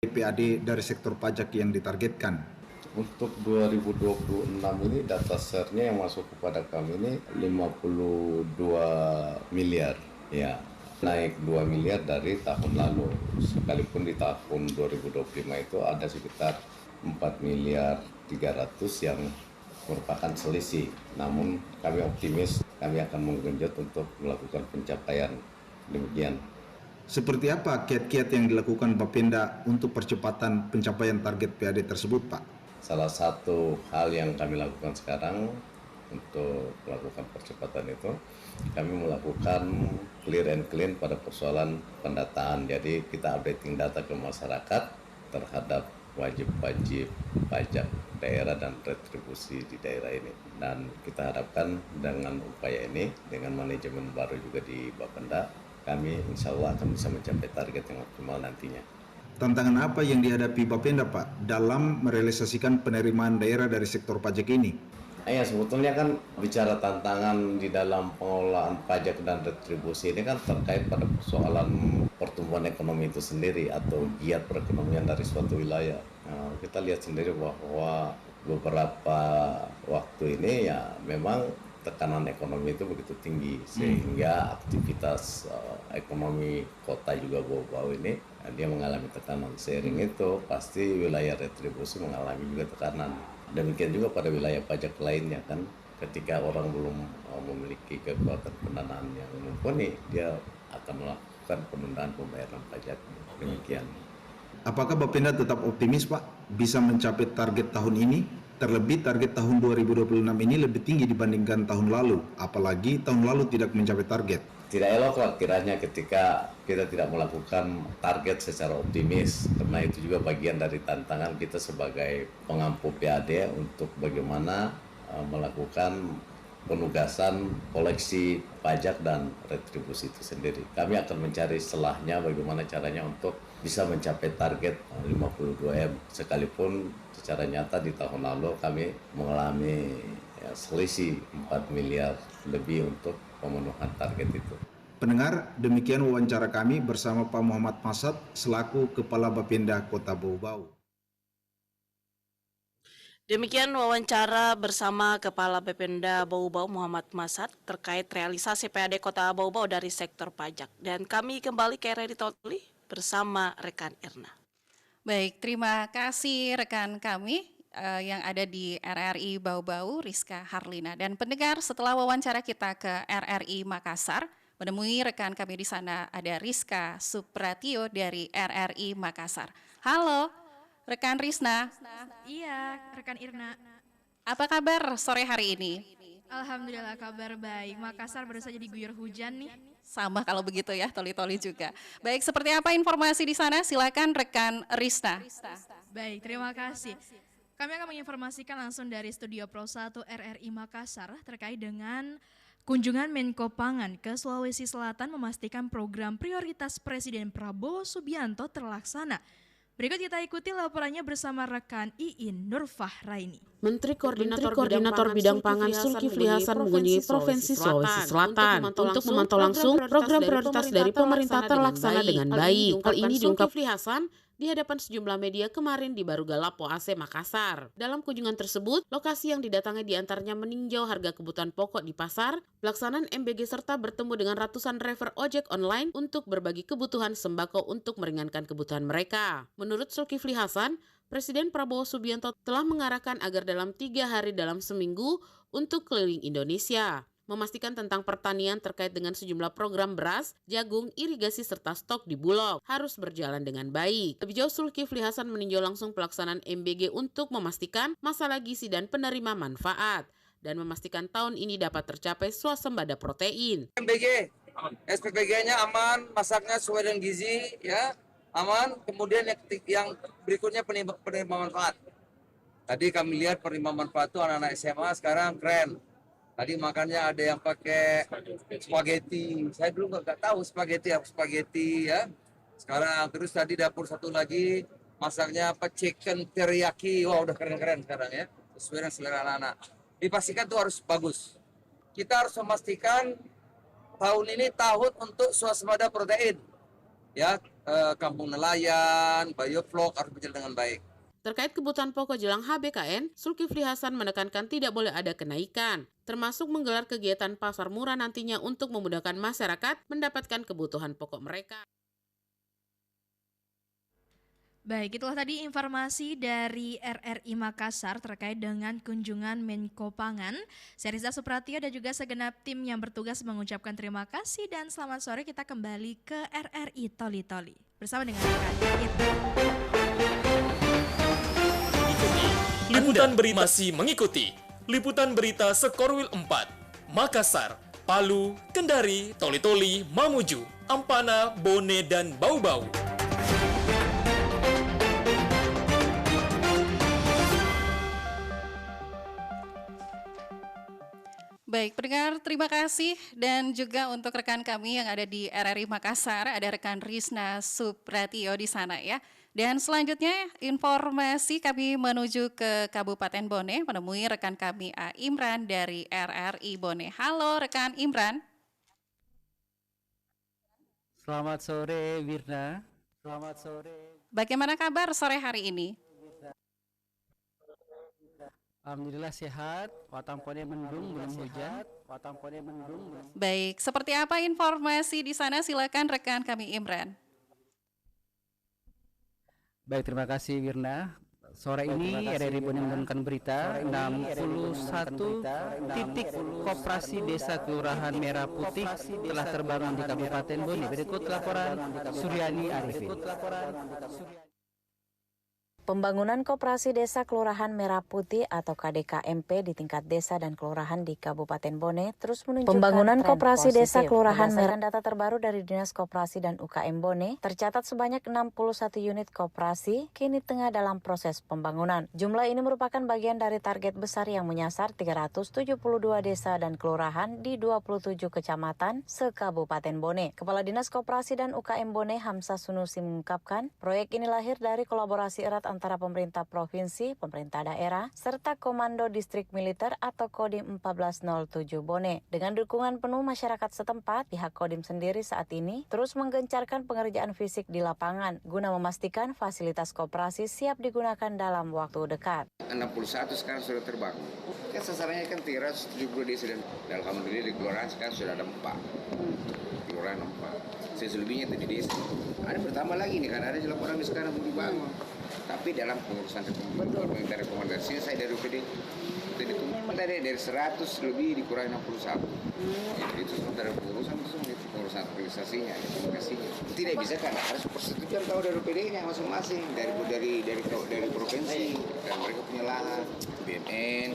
PAD dari sektor pajak yang ditargetkan? Untuk 2026 ini data share-nya yang masuk kepada kami ini 52 miliar ya, naik 2 miliar dari tahun lalu. Sekalipun di tahun 2025 itu ada sekitar 4 miliar 300 yang merupakan selisih. Namun kami optimis kami akan menggenjot untuk melakukan pencapaian demikian. Seperti apa kiat-kiat yang dilakukan Bapenda untuk percepatan pencapaian target PAD tersebut, Pak? Salah satu hal yang kami lakukan sekarang untuk melakukan percepatan itu, kami melakukan clear and clean pada persoalan pendataan. Jadi kita updating data ke masyarakat terhadap wajib-wajib pajak daerah dan retribusi di daerah ini. Dan kita harapkan dengan upaya ini, dengan manajemen baru juga di Bapenda, kami insya Allah akan bisa mencapai target yang optimal nantinya. Tantangan apa yang dihadapi Bapenda, Pak, dalam merealisasikan penerimaan daerah dari sektor pajak ini? Ya, sebetulnya kan bicara tantangan di dalam pengelolaan pajak dan retribusi ini kan terkait pada persoalan pertumbuhan ekonomi itu sendiri atau giat perekonomian dari suatu wilayah. Nah, kita lihat sendiri bahwa beberapa waktu ini ya memang tekanan ekonomi itu begitu tinggi sehingga aktivitas ekonomi kota juga bau-bau ini dia mengalami tekanan. Seiring itu pasti wilayah retribusi mengalami juga tekanan. Demikian juga pada wilayah pajak lainnya kan, ketika orang belum memiliki kekuatan pendanaan yang mumpuni, dia akan melakukan penundaan pembayaran pajak. Demikian. Apakah Bapenda tetap optimis, Pak, bisa mencapai target tahun ini? Terlebih target tahun 2026 ini lebih tinggi dibandingkan tahun lalu, apalagi tahun lalu tidak mencapai target. Tidak elok lah kiranya ketika kita tidak melakukan target secara optimis, karena itu juga bagian dari tantangan kita sebagai pengampu PAD untuk bagaimana melakukan penugasan koleksi pajak dan retribusi itu sendiri. Kami akan mencari celahnya bagaimana caranya untuk bisa mencapai target 52M, sekalipun secara nyata di tahun lalu kami mengalami selisih 4 miliar lebih untuk pemenuhan target itu. Pendengar, demikian wawancara kami bersama Pak Muhammad Masad selaku Kepala Bapenda Kota Bau-Bau. Demikian wawancara bersama Kepala Bapenda Bau-Bau Muhammad Masad terkait realisasi PAD Kota Bau-Bau dari sektor pajak. Dan kami kembali ke RRI Totally bersama rekan Irna. Baik, terima kasih rekan kami yang ada di RRI Bau-Bau, Rizka Harlina. Dan pendengar, setelah wawancara kita ke RRI Makassar, menemui rekan kami di sana ada Rizka Supratio dari RRI Makassar. Halo, rekan Rizna. Iya, rekan Irna. Apa kabar sore hari ini? Alhamdulillah kabar baik. Makassar baru saja diguyur hujan nih. Sama kalau begitu ya, toli-toli juga. Baik, seperti apa informasi di sana? Silakan rekan Rizna. Baik, terima kasih. Kami akan menginformasikan langsung dari Studio Pro 1 RRI Makassar terkait dengan kunjungan Menko Pangan ke Sulawesi Selatan memastikan program prioritas Presiden Prabowo Subianto terlaksana. Berikut kita ikuti laporannya bersama rekan Iin Nurfahraini. Menteri Koordinator Bidang Pangan Zulkifli Hasan mengunjungi Provinsi Sulawesi Selatan untuk memantau langsung program prioritas dari pemerintah terlaksana dengan baik. Hal ini diungkap Zulkifli Hasan di hadapan sejumlah media kemarin di Barugalapo AC Makassar. Dalam kunjungan tersebut, lokasi yang didatangi diantaranya meninjau harga kebutuhan pokok di pasar, pelaksanaan MBG serta bertemu dengan ratusan driver ojek online untuk berbagi kebutuhan sembako untuk meringankan kebutuhan mereka. Menurut Zulkifli Hasan, Presiden Prabowo Subianto telah mengarahkan agar dalam 3 hari dalam seminggu untuk keliling Indonesia, memastikan tentang pertanian terkait dengan sejumlah program beras, jagung, irigasi serta stok di Bulog harus berjalan dengan baik. Lebih jauh, Zulkifli Hasan meninjau langsung pelaksanaan MBG untuk memastikan masalah gizi dan penerima manfaat dan memastikan tahun ini dapat tercapai swasembada protein. MBG, SPPG-nya aman, masaknya sesuai dengan gizi, ya aman. Kemudian yang berikutnya penerima manfaat. Tadi kami lihat penerima manfaat itu anak-anak SMA sekarang keren. Tadi makannya ada yang pakai spaghetti. Saya dulu nggak tahu spaghetti apa spaghetti ya. Sekarang terus tadi dapur satu lagi masaknya apa chicken teriyaki. Wah udah keren-keren sekarang ya. Sesuai dengan selera anak-anak. Dipastikan tuh harus bagus. Kita harus memastikan tahun ini tahun untuk swasembada protein. ya kampung nelayan, bioflok harus berjalan dengan baik. Terkait kebutuhan pokok jelang HBKN, Zulkifli Hasan menekankan tidak boleh ada kenaikan, termasuk menggelar kegiatan pasar murah nantinya untuk memudahkan masyarakat mendapatkan kebutuhan pokok mereka. Baik, itulah tadi informasi dari RRI Makassar terkait dengan kunjungan Menko Pangan. Saya Riza Supratio dan juga segenap tim yang bertugas mengucapkan terima kasih dan selamat sore. Kita kembali ke RRI Toli Toli bersama dengan rekan kita. Liputan berita masih mengikuti. Liputan berita Sekorwil 4, Makassar, Palu, Kendari, Toli-Toli, Mamuju, Ampana, Bone, dan Bau-Bau. Baik, pendengar, terima kasih dan juga untuk rekan kami yang ada di RRI Makassar, ada rekan Risna Supratio di sana ya. Dan selanjutnya informasi kami menuju ke Kabupaten Bone menemui rekan kami A. Imran dari RRI Bone. Halo rekan Imran. Selamat sore Wirna. Selamat sore. Bagaimana kabar sore hari ini? Alhamdulillah sehat. Watang pone mendung belum hujan. Watang pone mendung belum. Baik, seperti apa informasi di sana? Silakan rekan kami Imran. Baik, terima kasih Wirna. Sore ini RRI Bone menurunkan berita 61 titik koperasi desa Kelurahan Merah Putih telah terbangun di Kabupaten Bone. Berikut laporan Suryani Arifin. Pembangunan Koperasi Desa Kelurahan Merah Putih atau KDKMP di tingkat desa dan kelurahan di Kabupaten Bone terus menunjukkan Pembangunan tren Koperasi positif. Desa Kelurahan Berdasarkan data terbaru dari Dinas Koperasi dan UKM Bone, tercatat sebanyak 61 unit koperasi kini tengah dalam proses pembangunan. Jumlah ini merupakan bagian dari target besar yang menyasar 372 desa dan kelurahan di 27 kecamatan se-Kabupaten Bone. Kepala Dinas Koperasi dan UKM Bone, Hamzah Sunusi mengungkapkan, proyek ini lahir dari kolaborasi erat antara pemerintah provinsi, pemerintah daerah, serta Komando Distrik Militer atau Kodim 1407 Bone. Dengan dukungan penuh masyarakat setempat, pihak Kodim sendiri saat ini terus menggencarkan pengerjaan fisik di lapangan guna memastikan fasilitas koperasi siap digunakan dalam waktu dekat. 61 sekarang sudah terbangun. Kan sasarannya kan 370 desa dan alhamdulillah di kelurahan sekarang sudah ada 4. Kelurahan 4. Selebihnya di desa. Ada bertambah lagi nih, kan ada laporan sekarang mau dibangun. Tapi dalam pengurusan rekomendasinya saya dari UPD dari 100 lebih dikurangi 61. Itu semua dari pengurusan organisasinya, komunikasinya. Tidak bisa kan harus persetujuan tahu dari UPD-nya masing-masing dari provinsi dan mereka punya lahan, BNN,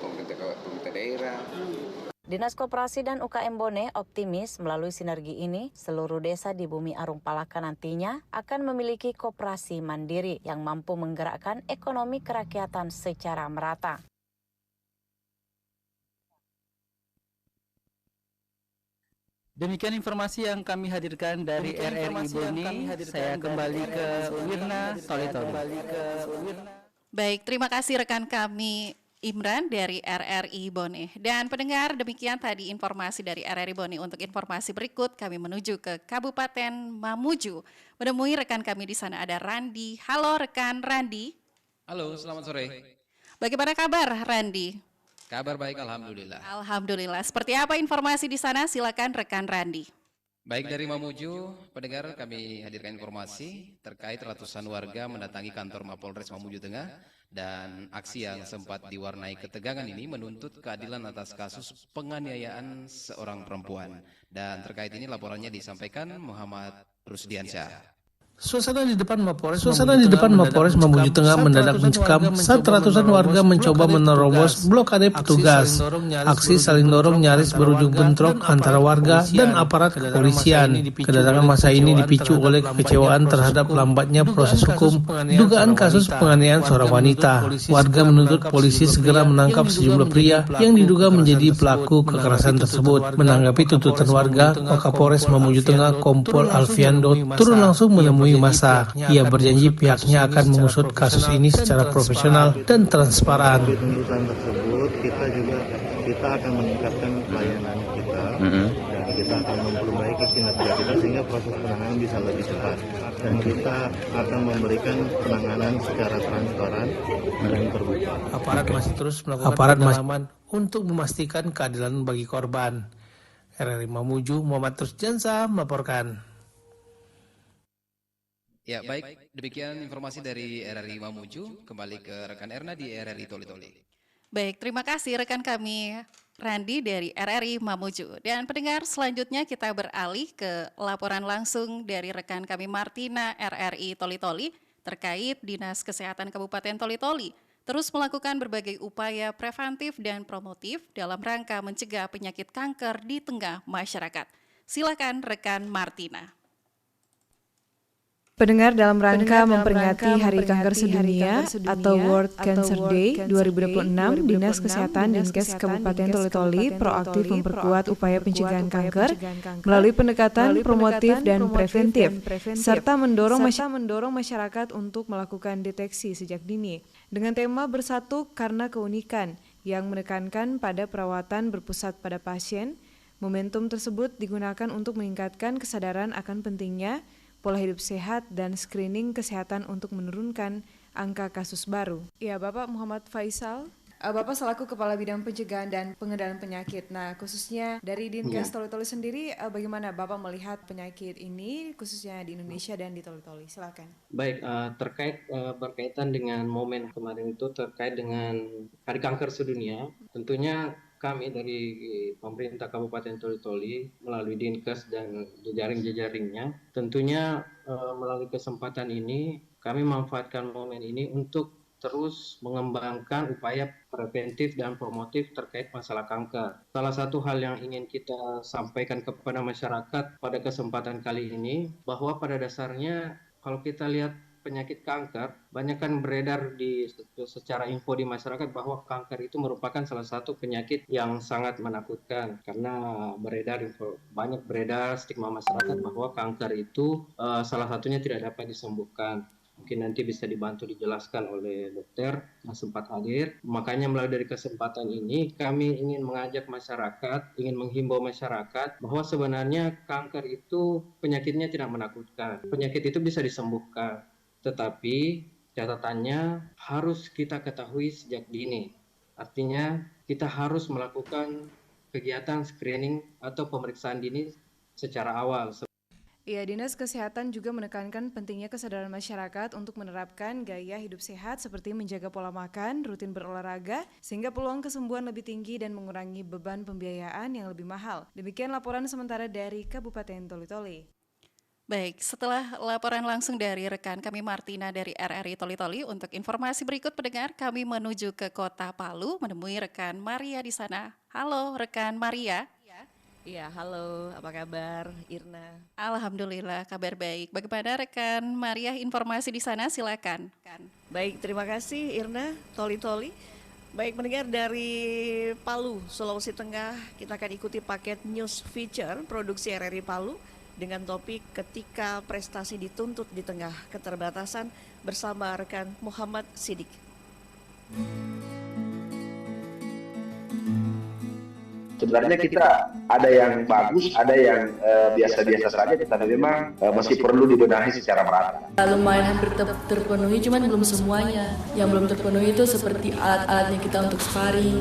pemerintah daerah. Dinas Koperasi dan UKM Bone optimis melalui sinergi ini, seluruh desa di Bumi Arung Palaka nantinya akan memiliki koperasi mandiri yang mampu menggerakkan ekonomi kerakyatan secara merata. Demikian informasi yang kami hadirkan dari RRI Bone. Saya kembali ke Wirna Toli-Toli. Baik, terima kasih rekan kami Imran dari RRI Bone. Dan pendengar, demikian tadi informasi dari RRI Bone. Untuk informasi berikut kami menuju ke Kabupaten Mamuju. Menemui rekan kami di sana ada Randi. Halo rekan Randi. Halo, selamat sore. Bagaimana kabar Randi? Kabar baik, alhamdulillah. Alhamdulillah. Seperti apa informasi di sana? Silakan rekan Randi. Baik, dari Mamuju, pendengar kami hadirkan informasi terkait ratusan warga mendatangi kantor Mapolres Mamuju Tengah dan aksi yang sempat diwarnai ketegangan ini menuntut keadilan atas kasus penganiayaan seorang perempuan. Dan terkait ini laporannya disampaikan Muhammad Rusdiansyah. Suasana di depan Mapolres Mamuju Tengah mendadak mencekam saat ratusan warga mencoba menerobos blokade petugas. Aksi saling dorong nyaris berujung bentrok antara warga dan aparat kepolisian. Kedatangan massa ini dipicu oleh kekecewaan terhadap lambatnya proses hukum dugaan kasus penganiayaan seorang wanita. Warga menuntut polisi segera menangkap sejumlah pria yang diduga menjadi pelaku kekerasan tersebut. Menanggapi tuntutan warga, Wakapolres Mamuju Tengah Kompol Alfiando turun langsung menemui masa. Ia berjanji pihaknya akan mengusut kasus ini secara profesional dan transparan. Tuntutan tersebut kita akan meningkatkan pelayanan kita dan kita akan memperbaiki kinerja kita sehingga sehingga proses penanganan bisa lebih cepat. Dan kita akan memberikan penanganan secara transparan dan terbuka. Aparat masih terus melakukan pendalaman untuk memastikan keadilan bagi korban. RRI Mamuju, Muhammad Turjansa melaporkan. Ya, baik. Demikian informasi dari RRI Mamuju. Kembali ke rekan Erna di RRI Toli-Toli. Baik, terima kasih rekan kami Randi dari RRI Mamuju. Dan pendengar, selanjutnya kita beralih ke laporan langsung dari rekan kami Martina RRI Toli-Toli terkait Dinas Kesehatan Kabupaten Toli-Toli terus melakukan berbagai upaya preventif dan promotif dalam rangka mencegah penyakit kanker di tengah masyarakat. Silakan rekan Martina. Pendengar, dalam rangka memperingati Hari Kanker Sedunia atau World Cancer Day 2026, Dinas Kesehatan Dinkes Kabupaten Toli-Toli proaktif memperkuat upaya pencegahan kanker melalui pendekatan promotif dan preventif, serta mendorong masyarakat untuk melakukan deteksi sejak dini. Dengan tema Bersatu Karena Keunikan yang menekankan pada perawatan berpusat pada pasien, momentum tersebut digunakan untuk meningkatkan kesadaran akan pentingnya pola hidup sehat dan screening kesehatan untuk menurunkan angka kasus baru. Ya, Bapak Muhammad Faisal, Bapak selaku Kepala Bidang Pencegahan dan Pengendalian Penyakit. Nah, khususnya dari Dinkes Toli-Toli sendiri, bagaimana Bapak melihat penyakit ini, khususnya di Indonesia dan di Toli-Toli? Silakan. Baik, terkait berkaitan dengan momen kemarin itu terkait dengan Hari Kanker Sedunia, tentunya kami dari pemerintah Kabupaten Toli-Toli melalui Dinkes dan jejaring-jejaringnya tentunya melalui kesempatan ini kami memanfaatkan momen ini untuk terus mengembangkan upaya preventif dan promotif terkait masalah kanker. Salah satu hal yang ingin kita sampaikan kepada masyarakat pada kesempatan kali ini bahwa pada dasarnya kalau kita lihat penyakit kanker, banyak kan beredar secara info di masyarakat bahwa kanker itu merupakan salah satu penyakit yang sangat menakutkan karena banyak beredar stigma masyarakat bahwa kanker itu salah satunya tidak dapat disembuhkan. Mungkin nanti bisa dibantu dijelaskan oleh dokter yang sempat hadir. Makanya melalui dari kesempatan ini kami ingin mengajak masyarakat, ingin menghimbau masyarakat bahwa sebenarnya kanker itu penyakitnya tidak menakutkan. Penyakit itu bisa disembuhkan. Tetapi catatannya harus kita ketahui sejak dini. Artinya kita harus melakukan kegiatan screening atau pemeriksaan dini secara awal. Ya, Dinas Kesehatan juga menekankan pentingnya kesadaran masyarakat untuk menerapkan gaya hidup sehat seperti menjaga pola makan, rutin berolahraga, sehingga peluang kesembuhan lebih tinggi dan mengurangi beban pembiayaan yang lebih mahal. Demikian laporan sementara dari Kabupaten Toli-Toli. Baik, setelah laporan langsung dari rekan kami Martina dari RRI Toli-Toli, untuk informasi berikut pendengar, kami menuju ke Kota Palu menemui rekan Maria di sana. Halo rekan Maria. Iya, halo, apa kabar Irna? Alhamdulillah, kabar baik. Bagaimana rekan Maria, informasi di sana, silakan. Baik, terima kasih Irna, Toli-Toli. Baik, mendengar dari Palu, Sulawesi Tengah, kita akan ikuti paket news feature produksi RRI Palu dengan topik Ketika Prestasi Dituntut di Tengah Keterbatasan bersama rekan Muhammad Sidik. Sebenarnya kita ada yang bagus, ada yang biasa-biasa saja, tetapi memang masih perlu dibenahi secara merata. Lumayan hampir terpenuhi, cuman belum semuanya. Yang belum terpenuhi itu seperti alat-alatnya kita untuk sparring.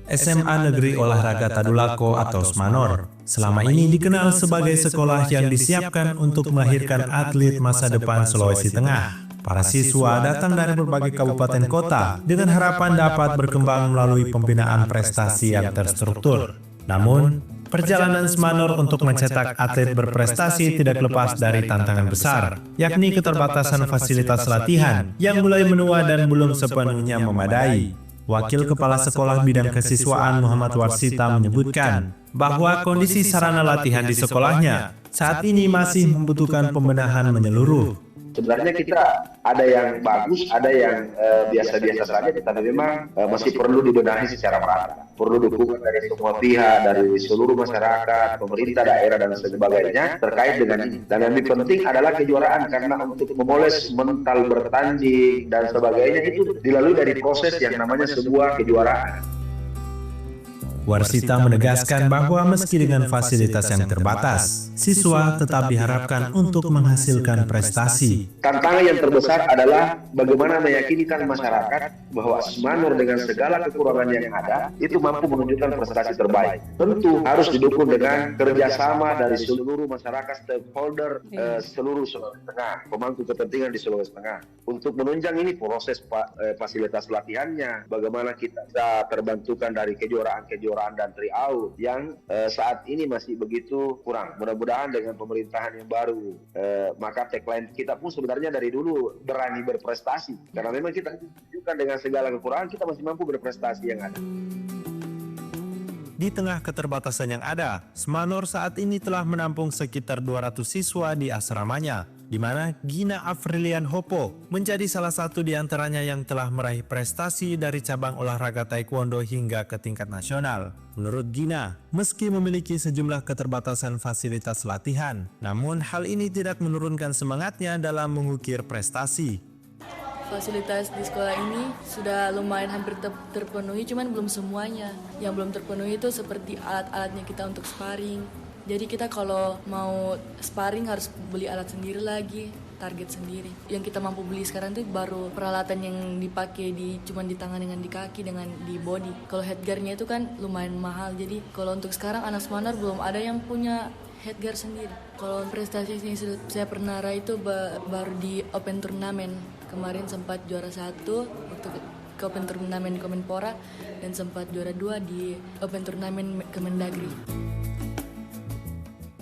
SMA Negeri Olahraga Tadulako atau SMANOR selama ini dikenal sebagai sekolah yang disiapkan untuk melahirkan atlet masa depan Sulawesi Tengah. Para siswa datang dari berbagai kabupaten kota dengan harapan dapat berkembang melalui pembinaan prestasi yang terstruktur. Namun, perjalanan SMANOR untuk mencetak atlet berprestasi tidak lepas dari tantangan besar, yakni keterbatasan fasilitas latihan yang mulai menua dan belum sepenuhnya memadai. Wakil Kepala Sekolah Bidang Kesiswaan Muhammad Warsita menyebutkan bahwa kondisi sarana latihan di sekolahnya saat ini masih membutuhkan pembenahan menyeluruh. Sebenarnya kita ada yang bagus, ada yang biasa-biasa saja, tetapi memang masih perlu dibenahi secara merata. Perlu dukungan dari semua pihak, dari seluruh masyarakat, pemerintah daerah dan sebagainya terkait dengan ini. Dan yang lebih penting adalah kejuaraan, karena untuk memoles mental bertanding dan sebagainya itu dilalui dari proses yang namanya sebuah kejuaraan. Warsita menegaskan bahwa meski dengan fasilitas yang terbatas, siswa tetap diharapkan untuk menghasilkan prestasi. Tantangan yang terbesar adalah bagaimana meyakinkan masyarakat bahwa Semanur dengan segala kekurangan yang ada itu mampu menunjukkan prestasi terbaik. Tentu harus didukung dengan kerjasama dari seluruh masyarakat stakeholder seluruh Sulawesi Tengah, pemangku kepentingan di Sulawesi Tengah. Untuk menunjang ini proses fasilitas latihannya, bagaimana kita bisa terbantukan dari kejuaraan dan trial yang saat ini masih begitu kurang. Mudah-mudahan dengan pemerintahan yang baru, maka tagline kita pun sebenarnya dari dulu berani berprestasi. Karena memang kita tunjukkan dengan segala kekurangan kita masih mampu berprestasi yang ada. Di tengah keterbatasan yang ada, Semanur saat ini telah menampung sekitar 200 siswa di asramanya, di mana Gina Afrilian Hopo menjadi salah satu di antaranya yang telah meraih prestasi dari cabang olahraga taekwondo hingga ke tingkat nasional. Menurut Gina, meski memiliki sejumlah keterbatasan fasilitas latihan, namun hal ini tidak menurunkan semangatnya dalam mengukir prestasi. Fasilitas di sekolah ini sudah lumayan hampir terpenuhi, cuman belum semuanya. Yang belum terpenuhi itu seperti alat-alatnya kita untuk sparring. Jadi kita kalau mau sparring harus beli alat sendiri lagi, target sendiri. Yang kita mampu beli sekarang itu baru peralatan yang dipakai cuman di tangan dengan di kaki dengan di body. Kalau headgear-nya itu kan lumayan mahal. Jadi kalau untuk sekarang anak Semanur belum ada yang punya headgear sendiri. Kalau prestasi yang saya pernah raih itu baru di Open Turnamen. Kemarin sempat juara 1 waktu ke Open Turnamen Kemenpora dan sempat juara 2 di Open Turnamen Kemendagri.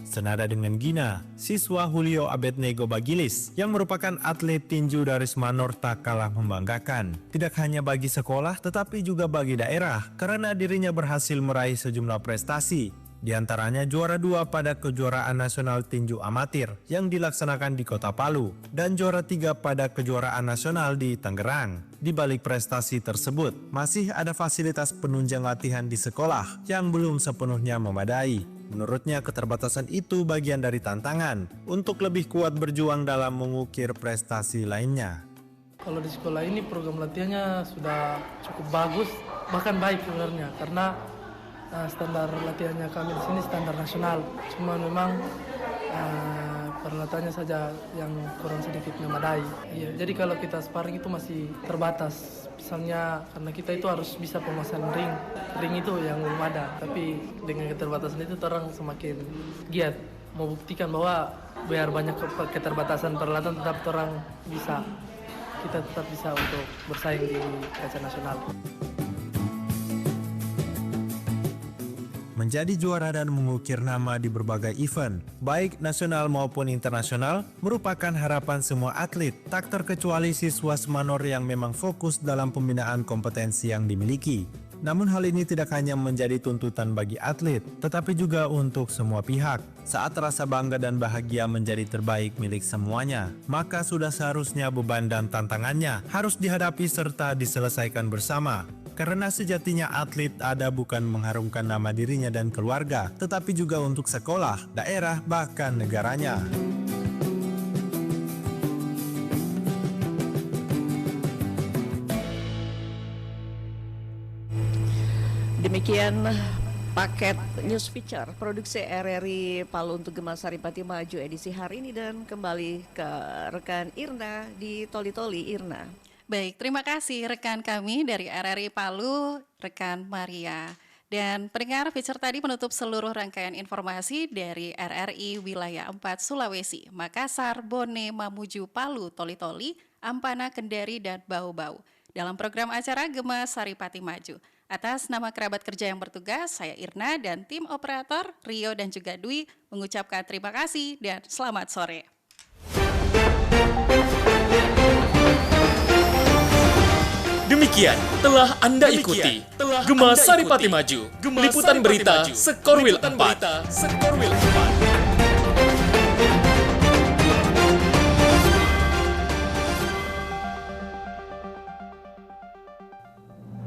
Senada dengan Gina, siswa Julio Abednego Bagilis yang merupakan atlet tinju dari Semanur tak kalah membanggakan. Tidak hanya bagi sekolah tetapi juga bagi daerah karena dirinya berhasil meraih sejumlah prestasi. Di antaranya juara 2 pada kejuaraan nasional tinju amatir yang dilaksanakan di Kota Palu dan juara 3 pada kejuaraan nasional di Tangerang. Di balik prestasi tersebut, masih ada fasilitas penunjang latihan di sekolah yang belum sepenuhnya memadai. Menurutnya keterbatasan itu bagian dari tantangan untuk lebih kuat berjuang dalam mengukir prestasi lainnya. Kalau di sekolah ini program latihannya sudah cukup bagus, bahkan baik sebenarnya karena standar latihannya kami di sini standar nasional. Cuma memang peralatannya saja yang kurang sedikit memadai. Iya, jadi kalau kita sparring itu masih terbatas. Misalnya karena kita itu harus bisa pemasangan ring itu yang belum ada. Tapi dengan keterbatasan itu orang semakin giat mau buktikan bahwa biar banyak keterbatasan peralatan tetap orang bisa. Kita tetap bisa untuk bersaing di kancah nasional. Menjadi juara dan mengukir nama di berbagai event, baik nasional maupun internasional, merupakan harapan semua atlet, tak terkecuali siswa Semanur yang memang fokus dalam pembinaan kompetensi yang dimiliki. Namun hal ini tidak hanya menjadi tuntutan bagi atlet, tetapi juga untuk semua pihak. Saat rasa bangga dan bahagia menjadi terbaik milik semuanya, maka sudah seharusnya beban dan tantangannya harus dihadapi serta diselesaikan bersama. Karena sejatinya atlet ada bukan mengharumkan nama dirinya dan keluarga, tetapi juga untuk sekolah, daerah, bahkan negaranya. Demikian paket news feature produksi RRI Palu untuk Gema Saripati Maju edisi hari ini, dan kembali ke rekan Irna di Toli-Toli. Irna. Baik, terima kasih rekan kami dari RRI Palu, rekan Maria. Dan pendengar, feature tadi menutup seluruh rangkaian informasi dari RRI Wilayah 4 Sulawesi, Makassar, Bone, Mamuju, Palu, Toli-Toli, Ampana, Kendari, dan Bau-Bau. Dalam program acara Gema Saripati Maju. Atas nama kerabat kerja yang bertugas, saya Irna dan tim operator Rio dan juga Dwi mengucapkan terima kasih dan selamat sore. Demikian telah Anda ikuti Gema Saripati Maju, liputan berita Sekorwil 4.